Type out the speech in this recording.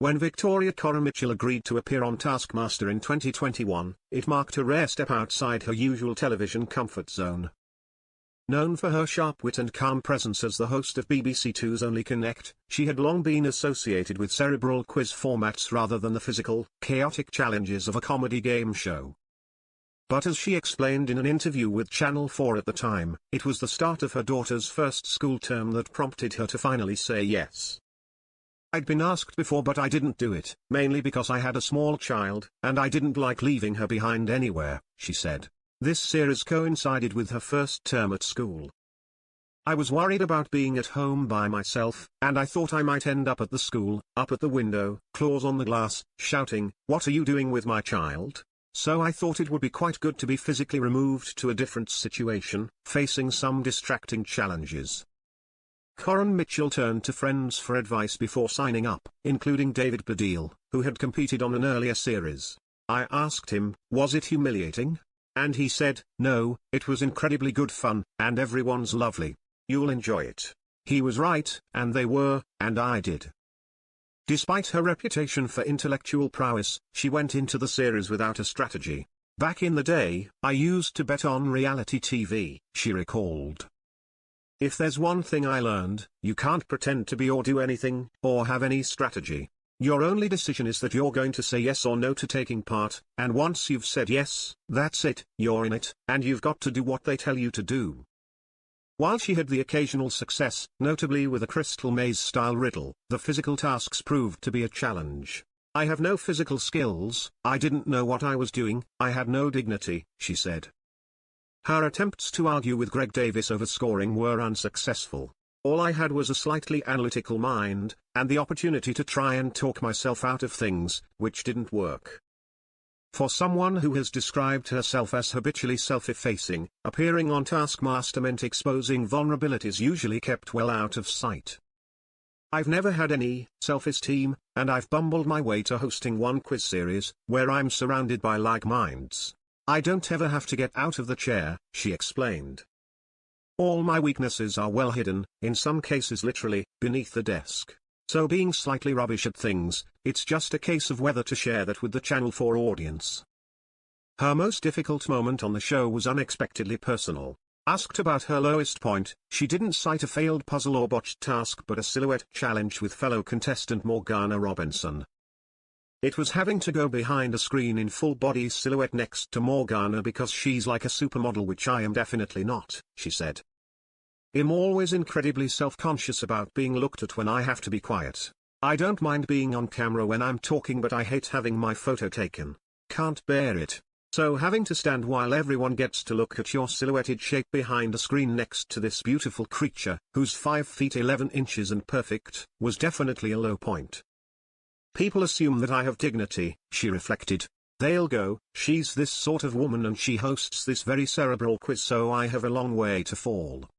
When Victoria Coren Mitchell agreed to appear on Taskmaster in 2021, it marked a rare step outside her usual television comfort zone. Known for her sharp wit and calm presence as the host of BBC Two's Only Connect, she had long been associated with cerebral quiz formats rather than the physical, chaotic challenges of a comedy game show. But as she explained in an interview with Channel 4 at the time, it was the start of her daughter's first school term that prompted her to finally say yes. "I'd been asked before but I didn't do it, mainly because I had a small child, and I didn't like leaving her behind anywhere," she said. This series coincided with her first term at school. "I was worried about being at home by myself, and I thought I might end up at the school, up at the window, claws on the glass, shouting, 'What are you doing with my child?' So I thought it would be quite good to be physically removed to a different situation, facing some distracting challenges." Coren Mitchell turned to friends for advice before signing up, including David Baddiel, who had competed on an earlier series. "I asked him, was it humiliating? And he said, no, it was incredibly good fun, and everyone's lovely. You'll enjoy it." He was right, and they were, and I did. Despite her reputation for intellectual prowess, she went into the series without a strategy. "Back in the day, I used to bet on reality TV," she recalled. "If there's one thing I learned, you can't pretend to be or do anything, or have any strategy. Your only decision is that you're going to say yes or no to taking part, and once you've said yes, that's it, you're in it, and you've got to do what they tell you to do." While she had the occasional success, notably with a Crystal Maze-style riddle, the physical tasks proved to be a challenge. "I have no physical skills, I didn't know what I was doing, I had no dignity," she said. Her attempts to argue with Greg Davis over scoring were unsuccessful. "All I had was a slightly analytical mind, and the opportunity to try and talk myself out of things, which didn't work." For someone who has described herself as habitually self-effacing, appearing on Taskmaster meant exposing vulnerabilities usually kept well out of sight. "I've never had any self-esteem, and I've bumbled my way to hosting one quiz series, where I'm surrounded by like minds. I don't ever have to get out of the chair," she explained. "All my weaknesses are well hidden, in some cases literally, beneath the desk. So being slightly rubbish at things, it's just a case of whether to share that with the Channel 4 audience." Her most difficult moment on the show was unexpectedly personal. Asked about her lowest point, she didn't cite a failed puzzle or botched task but a silhouette challenge with fellow contestant Morgana Robinson. "It was having to go behind a screen in full-body silhouette next to Morgana because she's like a supermodel, which I am definitely not," she said. "I'm always incredibly self-conscious about being looked at when I have to be quiet. I don't mind being on camera when I'm talking, but I hate having my photo taken. Can't bear it. So having to stand while everyone gets to look at your silhouetted shape behind a screen next to this beautiful creature, who's 5 feet 11 inches and perfect, was definitely a low point. People assume that I have dignity," she reflected. "They'll go, she's this sort of woman and she hosts this very cerebral quiz, so I have a long way to fall."